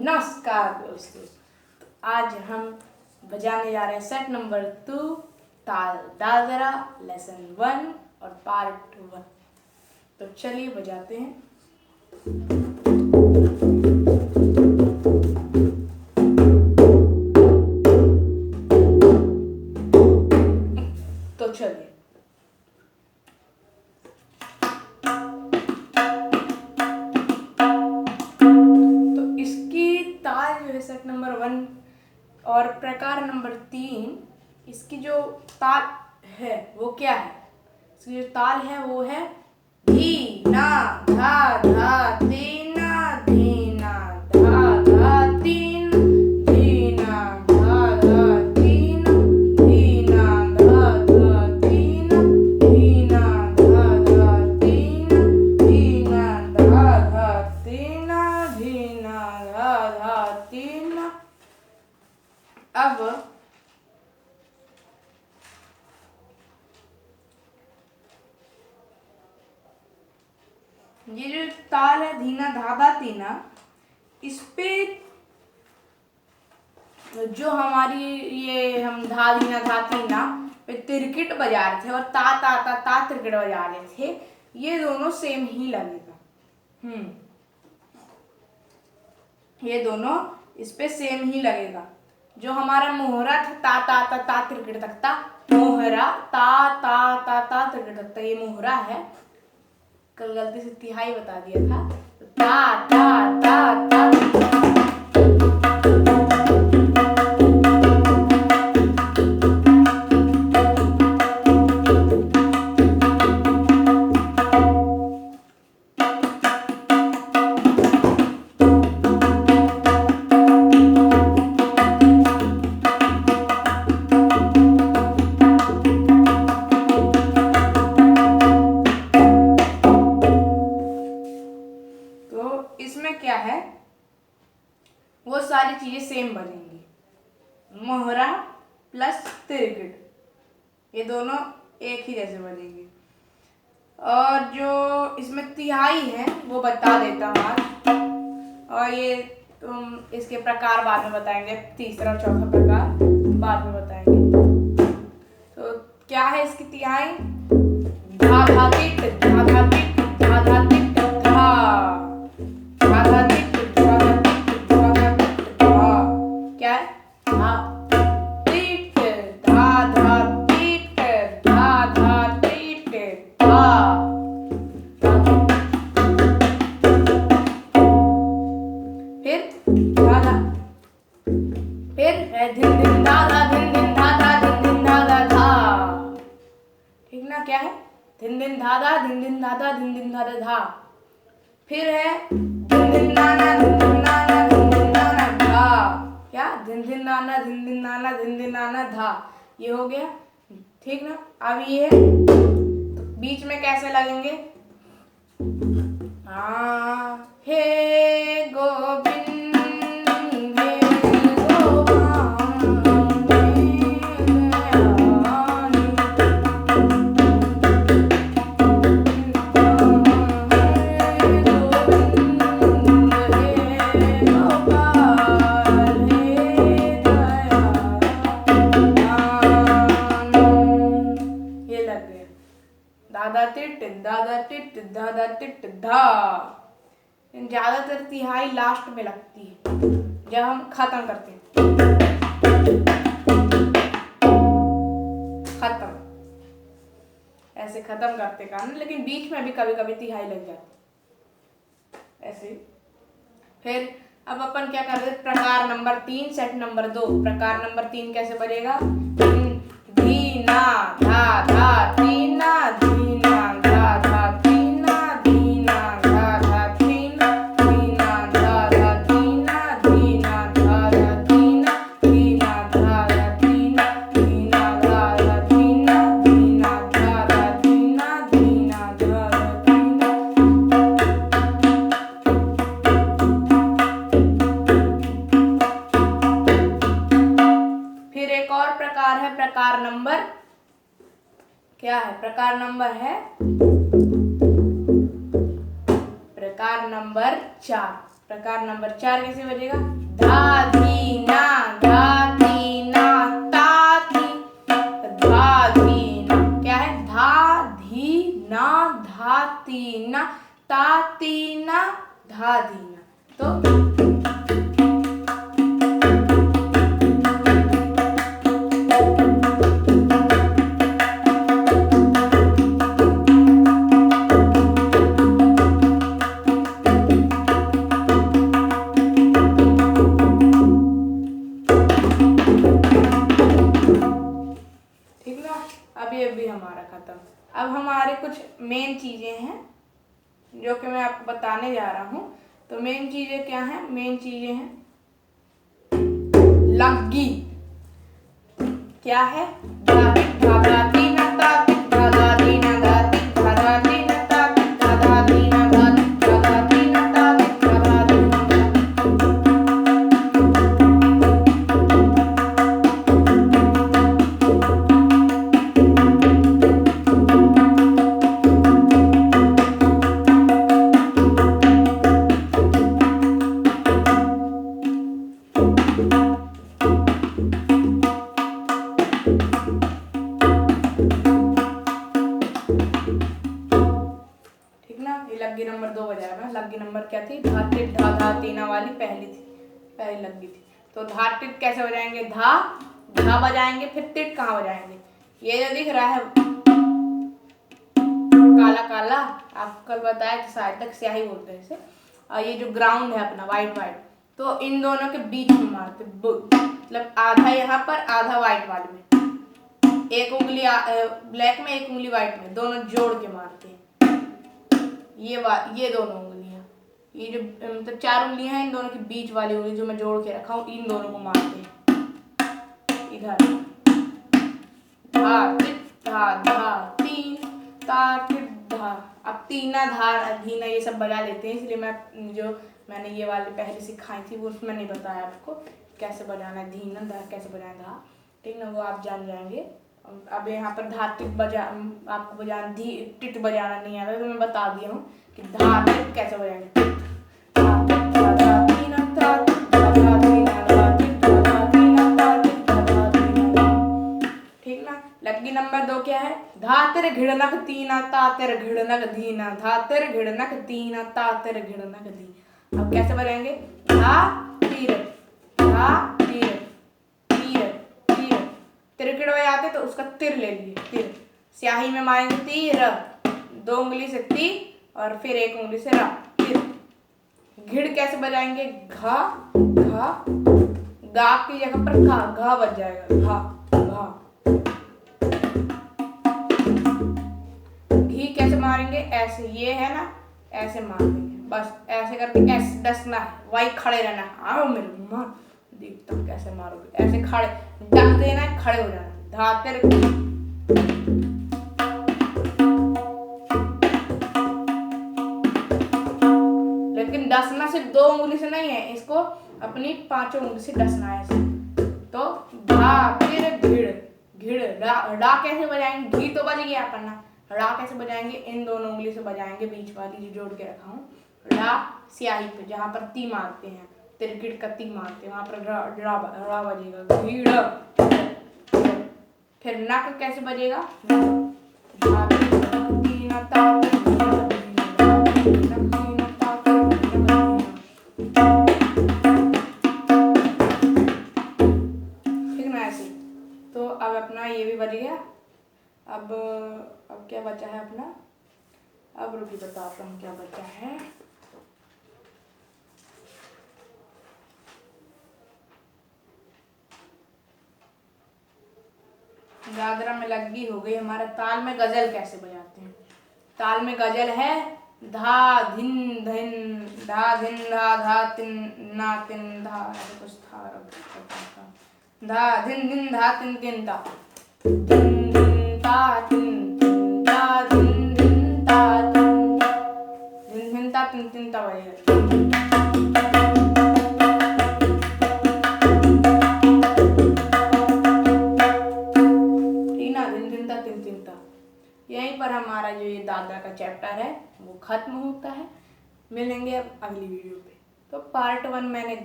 नमस्कार दोस्तों। तो आज हम बजाने जा रहे हैं सेट नंबर 2 ताल दादरा लेसन 1 और पार्ट 1। तो चलिए बजाते हैं। तो चलिए। सेट नंबर 1 और प्रकार नंबर 3, इसकी जो ताल है वो क्या है? इसकी जो ताल है वो है धी ना धा धा तीना धीना धा धा तीन धीना धा धा तीन धीना धा धा तीन धीना धा धा तीन धीना धा धा तीन धीना धा धा तीन। अब ये जो ताल है धीना धाधा तीना, इस पे जो हमारी ये हम धा धीना धा तीना पे तिरकिट बजा रहे थे और ता ता ता ता तिरकिट बजा रहे थे, ये दोनों सेम ही लगेगा। ये दोनों इस पे सेम ही लगेगा। जो हमारा मोहरा था ता ता ता ता तिरकिट तक था, मोहरा ता ता ता ता तिरकिट तक था, ये मोहरा है। कल गलती से तिहाई बता दिया था। ता ता ता ता इसमें क्या है, वो सारी चीजें सेम बनेंगी। मोहरा प्लस तिरकिट ये दोनों एक ही जैसे बनेंगे। और जो इसमें तिहाई है वो बता देता हूँ आज, और ये तुम इसके प्रकार बाद में बताएंगे, तीसरा और चौथा प्रकार बाद में बताएंगे। तो क्या है इसकी तिहाई? धा धा टिट धा धा टिट धा धा टिट धा धा टिट धा धा टिट धा धा टिट धा। क्या है? धा टिट धा धा टिट धा धा टिट धा। फिर धा धा, फिर है धिन धिन धा धा धिन धिन धा धा धिन धिन धा धा धा। ठीक ना? क्या है? धिन धिन धा धा धिन धिन धा धा धिन धिन धा धा धा। फिर है धिन धिन नाना धिन धिन नाना धिन धिन नाना धा। क्या? धिन धिन नाना धिन धिन नाना धिन धिन नाना धा। ये हो गया। ठीक ना? अब ये है, तो बीच में कैसे लगेंगे? हाँ, हे गोविंद दादा टिट दादा टिट धा। ज्यादातर तिहाई लास्ट में लगती है जब हम खत्म करते हैं। खत्म ऐसे खत्म करते कारण, लेकिन बीच में भी कभी कभी तिहाई लग जाती ऐसे। फिर अब अपन क्या कर रहे हैं? प्रकार नंबर 3 सेट नंबर 2। प्रकार नंबर 3 कैसे बनेगा? धीना धा धा तीना धीना धा धा तीना धीना धा धा तीना धीना धा धा तीना धीना धा धा तीना धीना धा धा तीना धीना धा धा तीना धीना धा धा तीना धीना धा धा तीना। फिर एक और प्रकार है, प्रकार नंबर क्या है? प्रकार नंबर है प्रकार नंबर 4। प्रकार नंबर 4 कैसे बजेगा? धा धी ना धा धी ना ता धी धा धी ना। क्या है? धा धी ना धा ती ना ता ती ना धा धी ना। तो भी हमारा खत्म। अब हमारे कुछ मेन चीजें हैं जो कि मैं आपको बताने जा रहा हूँ। तो मेन चीजें क्या हैं? मेन चीजें हैं लग्गी। क्या है? लग्गी नंबर 2 बजाया मैं। लग्गी नंबर क्या थी? धा टिट धा धा तीना वाली पहली लग्गी थी। तो धा टिट कैसे बजाएंगे? धा बजाएंगे, फिर टिट कहाँ बजाएंगे? ये जो दिख रहा है काला काला, आपको कल बताया कि शायद तक स्याही बोलते हैं इसे। और ये जो ग्राउंड है अपना वाइट, तो इन दोनों के बीच में मारते, मतलब आधा यहाँ पर आधा वाइट वाले में, एक उंगली ब्लैक में एक उंगली वाइट में, दोनों जोड़ के मारते हैं। ये दोनों उंगलियां, ये जो मतलब 4 उंगलियां हैं, इन दोनों के बीच वाली उंगली जो मैं जोड़ के रखा हूँ, इन दोनों को मारते हैं इधर। धा टिट धा धा तीन ता टिट धा। अब तीना धा धीना ये सब बजा लेते हैं, इसलिए मैंने ये वाली पहले सिखाई थी, वो उसमें नहीं बताया आपको कैसे बजाना है धीना, धा कैसे बजाना धा, ठीक ना, वो आप जान जाएंगे। अब यहाँ पर धा टिट आपको बजाना टिट बजाना नहीं आता, तो मैं बता दिया हूँ कि धा टिट कैसे बजाएंगे। ठीक ना। लग्गी नंबर 2 क्या है? धातिर घिड़नक तीना तातिर घिड़नक धीना, धातिर घिड़नक तीना तातिर घिड़नक धी। अब कैसे बजाएंगे? धा तीर धा तीर तीर तीर। तिरकिड़ में आते तो उसका तिर ले लिए, तिर। स्याही में मारेंगे तीर, 2 उंगली से ती और फिर 1 उंगली से रा, तिर। घिड़ कैसे बजाएंगे? घा घा, गा की जगह पर घा बज जाएगा, घा घा। घी कैसे मारेंगे? ऐसे, ये है ना, ऐसे मार देंगे, बस ऐसे करके ऐसे डसना है, वही खड़े रहना है। आओ मेरे मां, देखता हूँ कैसे मारोगे। ऐसे खड़े डस देना है, खड़े हो जाना। धातिर लेकिन डसना सिर्फ 2 उंगली से नहीं है, इसको अपनी 5 उंगली से डसना है ऐसे। तो धातिर घिड़ घिड़, डा कैसे बजाएंगे? घी तो बज गया अपन ना, रा कैसे बजाएंगे? इन दोनों उंगली से बजाएंगे, बीच वाली जो जोड़ के रखा हूँ। रा स्याही पे जहाँ पर ती मारते हैं, तिरकिड़ का ती मारते हैं, वहां पर रा बजेगा, घीड़। फिर नक कैसे बजेगा? ठीक ना, ऐसे। तो अब अपना ये भी बज गया। अब क्या बचा है अपना? अब रुकी बताता हूँ क्या बचा है। दादरा में लग्गी हो गई हमारा। ताल में गजल कैसे बजाते हैं? ताल में गजल है धा धिन धिन धा धिन धा धा तिन ना तिन धा, ऐसे कुछ था, धा धिन धिन धा तिन तिन ता, धिन धिन ता तिन तिन ता, धिन धिन ता तिन, धिन धिन ता तिन तिन ता बजेगा। यहीं पर हमारा जो ये दादरा का चैप्टर है वो खत्म होता है। मिलेंगे अब अगली वीडियो पे। तो पार्ट 1 मैंने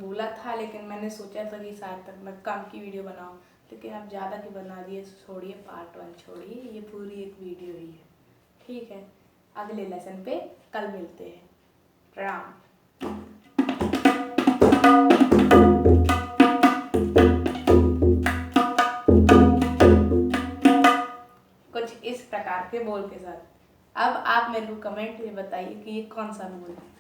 बोला था, लेकिन मैंने सोचा था कि शायद तक मैं कम की वीडियो बनाऊँ, लेकिन अब ज़्यादा की बना दिए। छोड़िए पार्ट 1 छोड़िए, ये पूरी एक वीडियो ही है। ठीक है, अगले लेसन पे कल मिलते हैं। प्रणाम। कुछ इस प्रकार के बोल के साथ। अब आप मेरे को कमेंट में बताइए कि ये कौन सा बोल है।